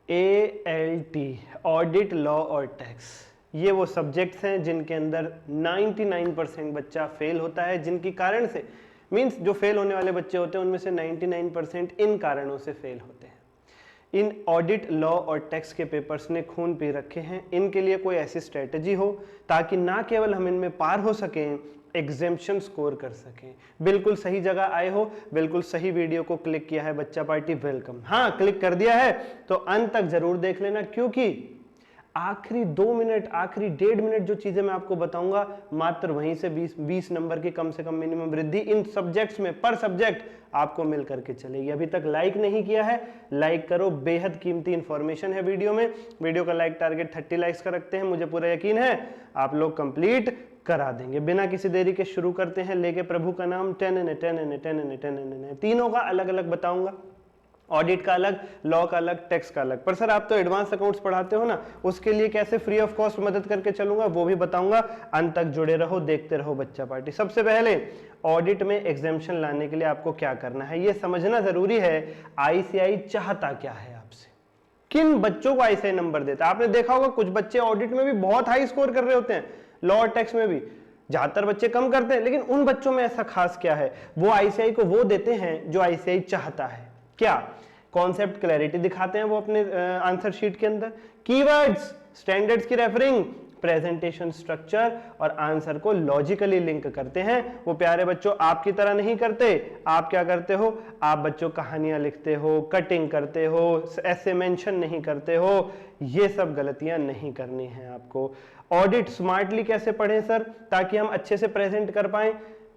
ALT audit, law और tax, ये वो सब्जेक्ट्स हैं जिनके अंदर 99% बच्चा फेल होता है, जिनकी कारण से मींस जो फेल होने वाले बच्चे होते हैं उनमें से 99% इन कारणों से फेल होते हैं। इन ऑडिट, लॉ और टैक्स के पेपर्स ने खून पी रखे हैं। इनके लिए कोई ऐसी स्ट्रेटजी हो ताकि ना केवल हम इनमें पार हो सकें, एग्जेम्पशन स्कोर कर सकें। बिल्कुल सही जगह आए हो, बिल्कुल सही वीडियो को क्लिक किया है बच्चा पार्टी, वेलकम। हाँ, क्लिक कर दिया है तो अंत तक जरूर देख लेना, क्योंकि आखिरी 2 मिनट, आखिरी 1.5 मिनट जो चीजें मैं आपको बताऊंगा, मात्र वहीं से 20 नंबर की कम से कम मिनिमम वृद्धि इन सब्जेक्ट्स में पर सब्जेक्ट आपको मिल करके चलेगी। अभी तक लाइक नहीं किया है, लाइक करो, बेहद कीमती इंफॉर्मेशन है वीडियो में। वीडियो का लाइक टारगेट 30 लाइक्स का रखते हैं, मुझे पूरा यकीन है आप लोग कंप्लीट करा देंगे। बिना किसी देरी के शुरू करते हैं, लेके प्रभु का नाम। 10 तीनों का अलग अलग बताऊंगा, ऑडिट का अलग, लॉ का अलग, टैक्स का अलग। पर सर आप तो एडवांस अकाउंट्स पढ़ाते हो ना, उसके लिए कैसे फ्री ऑफ कॉस्ट मदद करके चलूंगा वो भी बताऊंगा। अंत तक जुड़े रहो, देखते रहो बच्चा पार्टी। सबसे पहले ऑडिट में एग्जेम्पशन लाने के लिए आपको क्या करना है, ये समझना जरूरी है आईसीआई चाहता क्या है आपसे, किन बच्चों को आईसीआई नंबर देता है। आपने देखा होगा कुछ बच्चे ऑडिट में भी बहुत हाई स्कोर कर रहे होते हैं, लॉ और टैक्स में भी ज्यादातर बच्चे कम करते हैं, लेकिन उन बच्चों में ऐसा खास क्या है, वो आईसीआई को वो देते हैं जो आईसीआई चाहता है। क्या कॉन्सेप्ट क्लैरिटी दिखाते हैं वो अपने आंसर शीट के अंदर, कीवर्ड्स, स्टैंडर्ड्स की रेफरिंग, प्रेजेंटेशन स्ट्रक्चर और आंसर को लॉजिकली लिंक करते हैं। वो प्यारे बच्चों आपकी तरह नहीं करते। आप क्या करते हो, आप बच्चों कहानियां लिखते हो, कटिंग करते हो, ऐसे मेंशन नहीं करते हो। ये सब गलतियां नहीं करनी है आपको। ऑडिट स्मार्टली कैसे पढ़ें सर, ताकि हम अच्छे से प्रेजेंट कर पाए।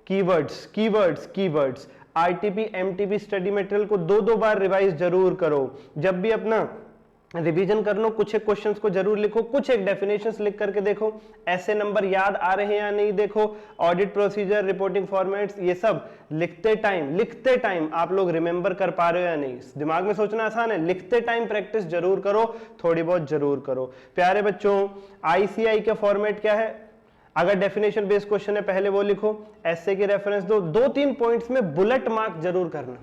Keywords keywords keywords, RTP MTP study material को 2-2 बार रिवाइज जरूर करो। जब भी अपना रिवीजन कर लो, कुछ एक क्वेश्चंस को जरूर लिखो, कुछ एक डेफिनेशंस लिख करके देखो, ऐसे नंबर याद आ रहे हैं या नहीं देखो। ऑडिट प्रोसीजर, रिपोर्टिंग फॉर्मेट्स, ये सब लिखते टाइम आप लोग रिमेंबर कर पा रहे हो या नहीं। दिमाग में सोचना आसान है, लिखते टाइम प्रैक्टिस जरूर करो, थोड़ी बहुत जरूर करो। प्यारे बच्चों, आईसीआई का फॉर्मेट क्या है, अगर डेफिनेशन बेस्ड क्वेश्चन है पहले वो लिखो, एसए की रेफरेंस दो, 2-3 पॉइंट्स में बुलेट मार्क जरूर करना।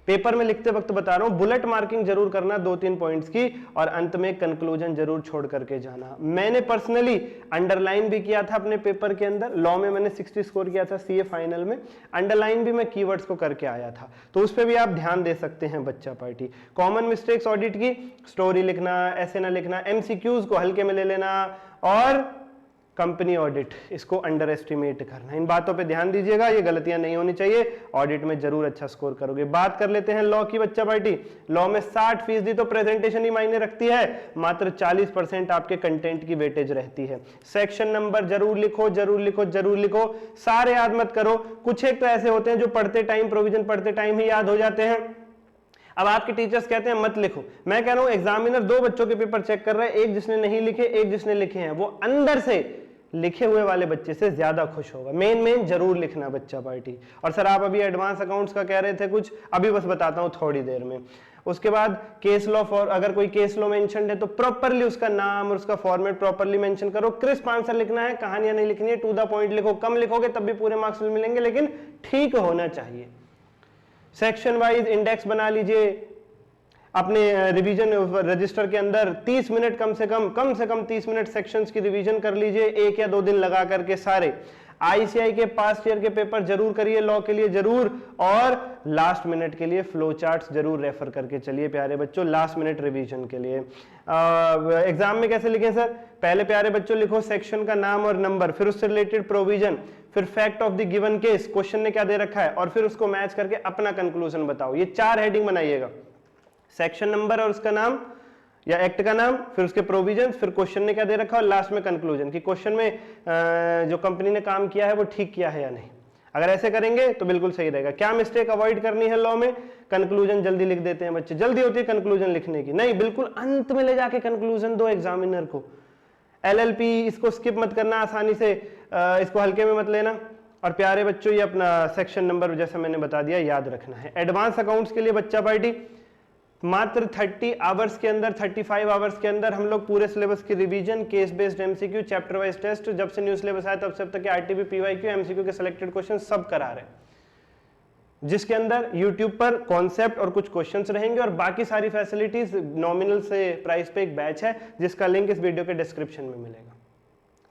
पेपर में लिखते वक्त बता रहा हूं, बुलेट मार्किंग जरूर करना 2-3 पॉइंट्स की, और अंत में कंक्लूजन जरूर छोड़ करके जाना। मैंने पर्सनली अंडरलाइन भी किया था अपने पेपर के अंदर, लॉ में मैंने 60 स्कोर किया था सीए फाइनल में, अंडरलाइन भी मैं कीवर्ड्स को करके आया था, तो उस पर भी आप ध्यान दे सकते हैं बच्चा पार्टी। कॉमन मिस्टेक्स ऑडिट की, स्टोरी लिखना, ऐसे ना लिखना, एमसीक्यूज को हल्के में ले लेना, और कंपनी ऑडिट, इसको अंडर एस्टिमेट करना। इन बातों पे ध्यान दीजिएगा, ये गलतियां नहीं होनी चाहिए, ऑडिट में जरूर अच्छा स्कोर करोगे। बात कर लेते हैं लॉ की बच्चा पार्टी। लॉ में 60% तो प्रेजेंटेशन ही मायने रखती है, मात्र 40% आपके कंटेंट की वेटेज रहती है। सेक्शन नंबर जरूर लिखो, जरूर लिखो, जरूर लिखो, सारे याद मत करो। कुछ एक तो ऐसे होते हैं जो पढ़ते टाइम, प्रोविजन पढ़ते टाइम ही याद हो जाते हैं। अब आपके टीचर्स कहते हैं मत लिखो, मैं कह रहा हूं एग्जामिनर 2 बच्चों के पेपर चेक कर रहा है, एक जिसने नहीं लिखे, एक जिसने लिखे हैं, वो अंदर से लिखे हुए वाले बच्चे से ज्यादा खुश होगा। मेन जरूर लिखना बच्चा पार्टी। और सर आप अभी एडवांस अकाउंट्स का कह रहे थे कुछ, अभी बस बताता हूं थोड़ी देर में। उसके बाद केस लॉ, फॉर अगर कोई केस लॉ मेंशन है तो प्रॉपरली उसका नाम और उसका फॉर्मेट प्रॉपरली मेंशन करो। क्रिस्प आंसर लिखना है, कहानियां नहीं लिखनी है, टू द पॉइंट लिखो। कम लिखोगे तब भी पूरे मार्क्स मिलेंगे, लेकिन ठीक होना चाहिए। सेक्शन वाइज इंडेक्स बना लीजिए अपने रिवीजन रजिस्टर के अंदर। 30 मिनट कम से कम 30 मिनट सेक्शंस की रिवीजन कर लीजिए, 1 या 2 दिन लगा करके सारे। आईसीआई के पास्ट ईयर के पेपर जरूर करिए, लॉ के लिए जरूर, और लास्ट मिनट के लिए फ्लो चार्ट्स जरूर रेफर करके चलिए प्यारे बच्चों, लास्ट मिनट रिवीजन के लिए। एग्जाम में कैसे लिखें सर, पहले प्यारे बच्चों लिखो सेक्शन का नाम और नंबर, फिर उससे रिलेटेड प्रोविजन, फिर fact of the given case, question ने क्या दे रखा है, और फिर उसको मैच करके अपना कंक्लूजन बताओ। ये 4 हेडिंग बनाइएगा, सेक्शन नंबर और उसका नाम या एक्ट का नाम, फिर उसके प्रोविजंस, फिर क्वेश्चन ने क्या दे रखा, और लास्ट में कंक्लूजन कि क्वेश्चन में जो कंपनी ने काम किया है वो ठीक किया है या नहीं। अगर ऐसे करेंगे तो बिल्कुल सही रहेगा। क्या मिस्टेक अवॉइड करनी है लॉ में, कंक्लूजन जल्दी लिख देते हैं बच्चे, जल्दी होती है कंक्लूजन लिखने की, नहीं बिल्कुल अंत में ले जाके कंक्लूजन दो एग्जामिनर को। एलएलपी इसको स्किप मत करना आसानी से, इसको हल्के में मत लेना। और प्यारे बच्चों ये अपना सेक्शन नंबर जैसा मैंने बता दिया याद रखना है। एडवांस अकाउंट्स के लिए बच्चा पार्टी मात्र 30 आवर्स के अंदर, 35 आवर्स के अंदर हम लोग पूरे सिलेबस की revision, case based MCQ, chapter wise test, जब से न्यू सिलेबस आया तब से अब तक के आरटीपी, पीवाईक्यू, एमसीक्यू के सिलेक्टेड क्वेश्चन सब करा रहे हैं। जिसके अंदर YouTube पर कॉन्सेप्ट और कुछ क्वेश्चंस रहेंगे और बाकी सारी फैसिलिटीज नॉमिनल से प्राइस पे एक बैच है जिसका लिंक इस वीडियो के डिस्क्रिप्शन में मिलेगा।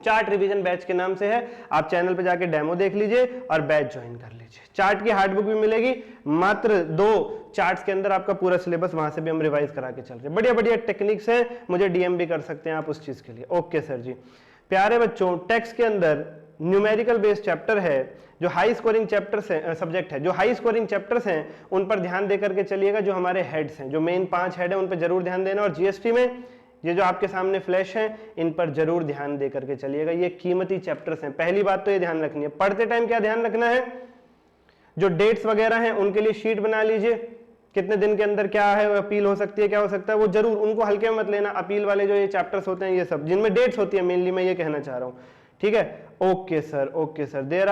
चार्ट रिवीजन बैच के नाम से है, आप चैनल पे जाके डेमो देख लीजिए और बैच ज्वाइन कर लीजिए। चार्ट की हार्ड बुक भी मिलेगी, मात्र 2 चार्ट्स के अंदर आपका पूरा सिलेबस, वहां से भी हम रिवाइज करा के चल रहे हैं। बढ़िया बढ़िया टेक्निक्स हैं, मुझे डीएम भी कर सकते हैं आप उस चीज के लिए। ओके सर जी। प्यारे बच्चों, टेक्स्ट के अंदर न्यूमेरिकल बेस्ड चैप्टर है, जो हाई स्कोरिंग चैप्टर्स है, सब्जेक्ट है, जो हाई स्कोरिंग चैप्टर्स हैं उन पर ध्यान दे करके चलिएगा। जो हमारे हेड्स हैं, जो मेन 5 हेड है, उन पर जरूर ध्यान देना। और जीएसटी में ये जो आपके सामने फ्लैश हैं, इन पर जरूर ध्यान दे करके चलिएगा। ये कीमती चैप्टर्स हैं। पहली बात तो ये ध्यान रखनी है, पढ़ते टाइम क्या ध्यान रखना है, जो डेट्स वगैरह हैं उनके लिए शीट बना लीजिए, कितने दिन के अंदर क्या है, अपील हो सकती है, क्या हो सकता है, वो जरूर उनको हल्के में मत लेना। अपील वाले जो ये चैप्टर्स होते हैं, ये सब जिनमें डेट्स होती है मेनली, मैं ये कहना चाह रहा हूँ, ठीक है। Okay sir, okay sir. There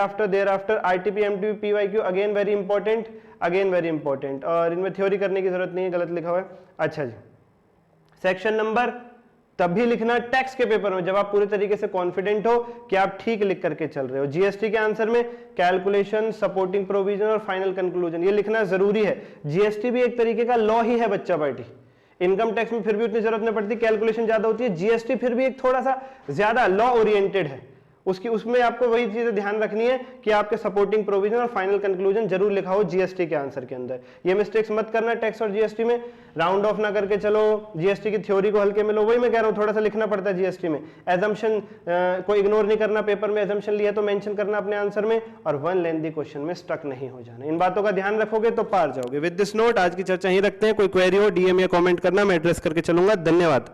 after ITP MTP PYQ again very important, और इनमें थ्योरी करने की जरूरत नहीं है, गलत लिखा हुआ है। अच्छा जी, सेक्शन नंबर तभी लिखना टेक्स्ट के पेपर में जब आप पूरे तरीके से कॉन्फिडेंट हो कि आप ठीक लिख करके चल रहे हो। जीएसटी के आंसर में कैलकुलेशन, सपोर्टिंग प्रोविजन और फाइनल कंक्लूजन, ये लिखना जरूरी है। जीएसटी भी एक तरीके का लॉ ही है बच्चा पार्टी। इनकम टैक्स में फिर भी उतनी जरूरत नहीं पड़ती, कैलकुलेशन ज्यादा होती है। जीएसटी फिर भी एक थोड़ा सा ज्यादा लॉ ओरिएंटेड है, उसमें आपको वही चीजें ध्यान रखनी है कि आपके सपोर्टिंग प्रोविजन और फाइनल कंक्लूजन जरूर लिखा हो जीएसटी के आंसर के अंदर। ये मिस्टेक्स मत करना टैक्स और जीएसटी में, राउंड ऑफ ना करके चलो, जीएसटी की थ्योरी को हल्के में लो। वही मैं कह रहा हूँ, थोड़ा सा लिखना पड़ता है जीएसटी में। एजम्पशन को इग्नोर नहीं करना, पेपर में एजम्पशन लिया तो मेंशन करना अपने आंसर में, और वन लेंथी क्वेश्चन में स्टक नहीं हो जाना। इन बातों का ध्यान रखोगे तो पार जाओगे। विद दिस नोट आज की चर्चा यहीं रखते हैं। कोई क्वेरी हो डीएम या कॉमेंट करना, मैं एड्रेस करके चलूंगा। धन्यवाद।